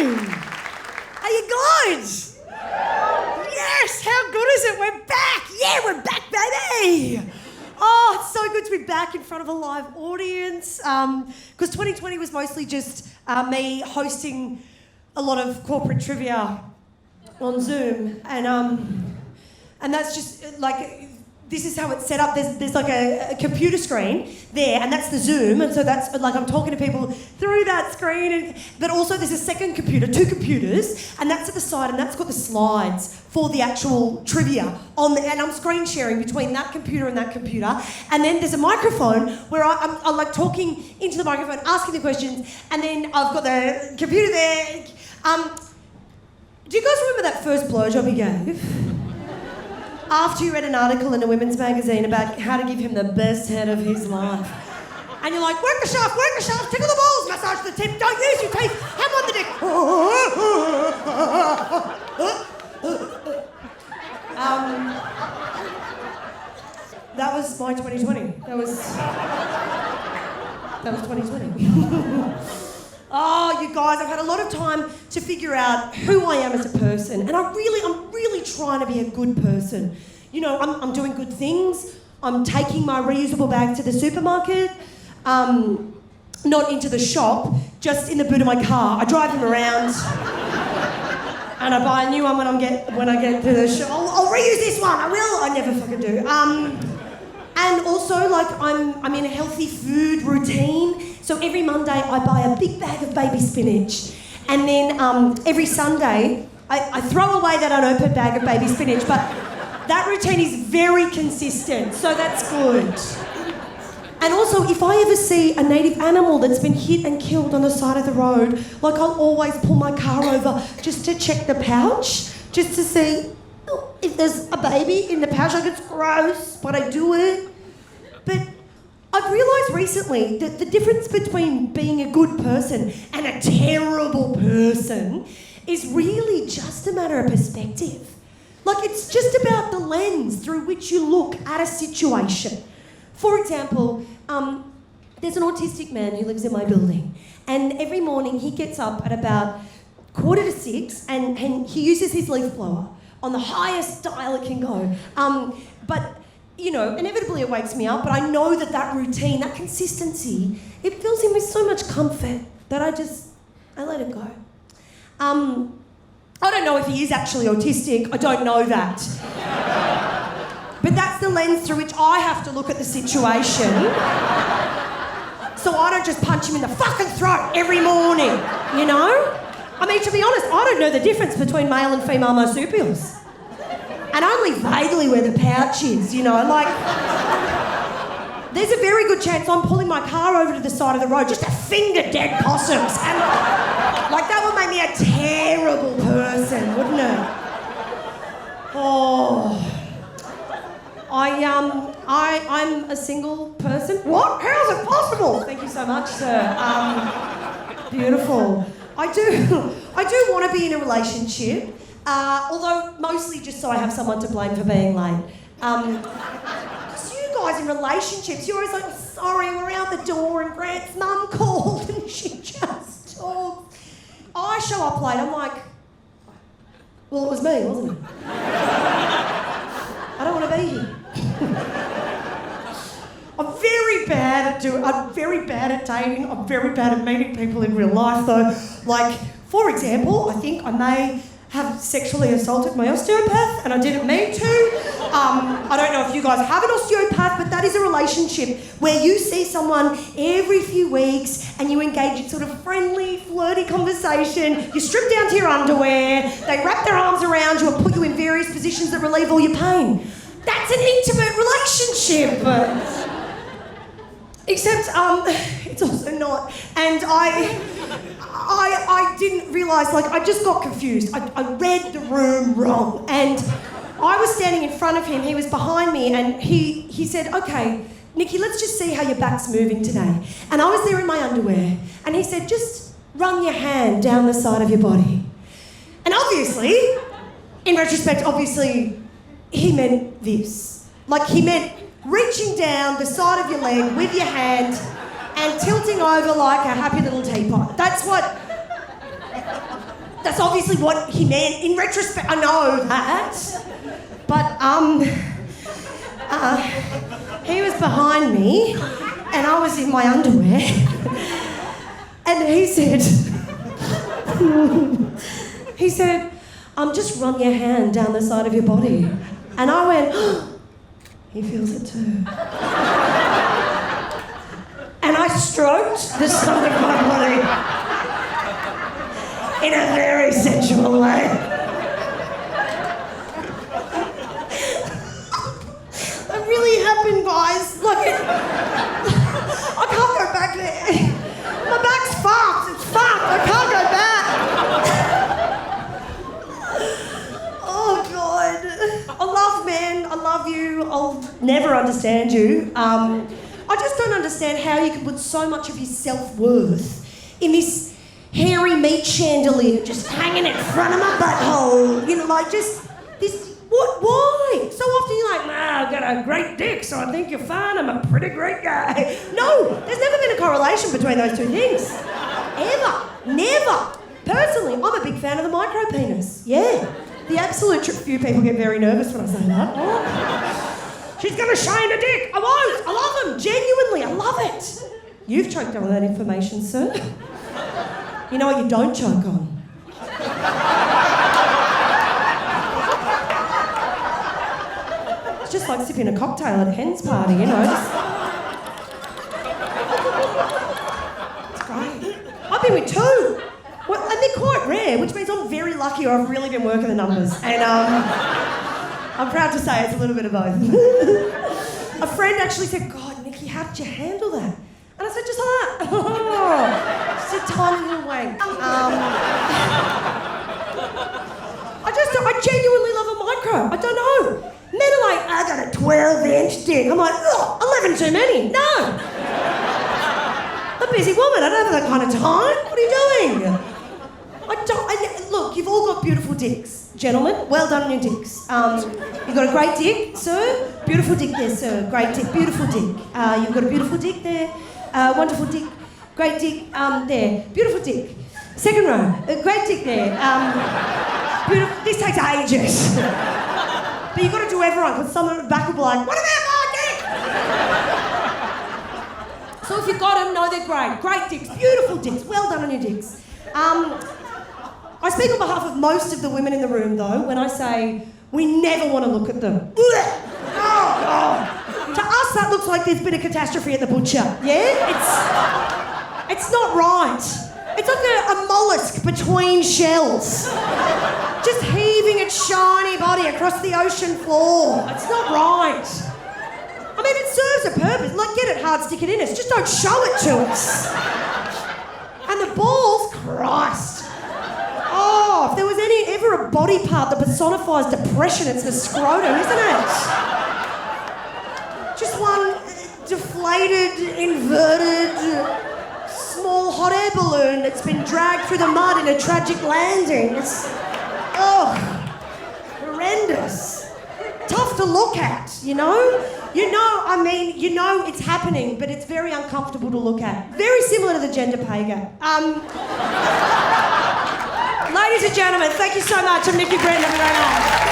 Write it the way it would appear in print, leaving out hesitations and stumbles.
doing? Are you good? Yes, how good is it? We're back. Yeah, we're back, baby. Oh, it's so good to be back in front of a live audience. Because 2020 was mostly just me hosting a lot of corporate trivia on Zoom, and that's just like, this is how it's set up. There's like a computer screen there, and that's the Zoom, and so that's like I'm talking to people through that screen, but also there's a second computer, two computers, and that's at the side, and that's got the slides for the actual trivia on the, and I'm screen sharing between that computer and that computer, and then there's a microphone where I'm like talking into the microphone, asking the questions, and then I've got the computer there. Do you guys remember that first blowjob he gave? After you read an article in a women's magazine about how to give him the best head of his life. And you're like, work the shaft, tickle the balls, massage the tip, don't use your teeth, have on the dick. That was my 2020. That was 2020. Oh, you guys, I've had a lot of time to figure out who I am as a person, and I'm really trying to be a good person. You know, I'm doing good things. I'm taking my reusable bag to the supermarket, not into the shop, just in the boot of my car. I drive them around, and I buy a new one when I get to the shop. I'll reuse this one. I will. I never fucking do. And also, like, I'm in a healthy food routine. So every Monday I buy a big bag of baby spinach, and then every Sunday I throw away that unopened bag of baby spinach, but that routine is very consistent, so that's good. And also, if I ever see a native animal that's been hit and killed on the side of the road, like, I'll always pull my car over just to check the pouch, just to see if there's a baby in the pouch. Like, it's gross, but I do it. But I've realised recently that the difference between being a good person and a terrible person is really just a matter of perspective. Like, it's just about the lens through which you look at a situation. For example, there's an autistic man who lives in my building, and every morning he gets up at about 5:45 and he uses his leaf blower on the highest dial it can go. But you know, inevitably it wakes me up, but I know that routine, that consistency, it fills him with so much comfort that I let it go. I don't know if he is actually autistic, I don't know that. But that's the lens through which I have to look at the situation. So I don't just punch him in the fucking throat every morning, you know? I mean, to be honest, I don't know the difference between male and female marsupials. And only vaguely where the pouch is, you know, like, there's a very good chance I'm pulling my car over to the side of the road just to finger dead possums. And, like, that would make me a terrible person, wouldn't it? Oh. I'm a single person. What? How is it possible? Thank you so much, sir. Beautiful. I do want to be in a relationship. Although mostly just so I have someone to blame for being late. Because you guys in relationships, you're always like, sorry, we're out the door and Grant's mum called and she just talked. I show up late, I'm like, well, it was me, wasn't it? I don't want to be here. I'm very bad at dating, I'm very bad at meeting people in real life though. Like, for example, I think I may have sexually assaulted my osteopath, and I didn't mean to. I don't know if you guys have an osteopath, but that is a relationship where you see someone every few weeks and you engage in sort of friendly, flirty conversation. You strip down to your underwear, they wrap their arms around you and put you in various positions that relieve all your pain. That's an intimate relationship. Except, it's also not. And I didn't realise, like, I just got confused. I read the room wrong. And I was standing in front of him, he was behind me, and he said, okay, Nikki, let's just see how your back's moving today. And I was there in my underwear, and he said, just run your hand down the side of your body. And obviously, in retrospect, he meant this. Like, he meant reaching down the side of your leg with your hand and tilting over like a happy little teapot. That's what That's obviously what he meant. In retrospect, I know that. But, he was behind me and I was in my underwear and he said, just run your hand down the side of your body. And I went, he feels it too. And I stroked the side of my body in a very sensual way. It really happened, guys. Like, I can't go back there. My back's fucked. It's fucked. I can't go back. Oh, God. I love men. I love you. I'll never understand you. I just don't understand how you can put so much of your self-worth in this hairy meat chandelier just hanging in front of my butthole. You know, like just this. What? Why? So often you're like, I've got a great dick, so I think you're fine. I'm a pretty great guy. No, there's never been a correlation between those two things. Ever. Never. Personally, I'm a big fan of the micro penis. Yeah. The absolute few people get very nervous when I say that. Oh. She's going to shame a dick. I won't. I love them. Genuinely, I love it. You've choked on that information, sir. You know what you don't choke on? It's just like sipping a cocktail at a hen's party, you know. It's great. I've been with 2. Well, and they're quite rare, which means I'm very lucky or I've really been working the numbers. And I'm proud to say it's a little bit of both. A friend actually said, God, Nikki, how did you handle that? And I said, just like that. Oh, just a tiny little wank. I genuinely love a micro. I don't know. Men are like, I got a 12-inch dick. I'm like, 11 too many. No. I'm a busy woman. I don't have that kind of time. What are you doing? Look, you've all got beautiful dicks. Gentlemen, well done on your dicks. You've got a great dick, sir. Beautiful dick there, sir. Great dick. Beautiful dick. You've got a beautiful dick there. Wonderful dick. Great dick there. Beautiful dick. Second row. Great dick there. Beautiful. This takes ages. But you've got to do everyone, because someone at the back will be like, what about my dick? So if you've got them, no, they're great. Great dicks. Beautiful dicks. Well done on your dicks. I speak on behalf of most of the women in the room, though, when I say we never want to look at them. Oh, God. To us, that looks like there's been a catastrophe at the butcher. Yeah? It's not right. It's like a mollusk between shells. Just heaving its shiny body across the ocean floor. It's not right. I mean, it serves a purpose. Like, get it hard, stick it in us. Just don't show it to us. And the balls, Christ. Oh, if there was ever a body part that personifies depression, it's the scrotum, isn't it? Just one deflated, inverted, small hot air balloon that's been dragged through the mud in a tragic landing. It's, horrendous. Tough to look at, you know? You know it's happening, but it's very uncomfortable to look at. Very similar to the gender pay gap. Ladies and gentlemen, thank you so much. I'm Nikki Britton. Have a great night.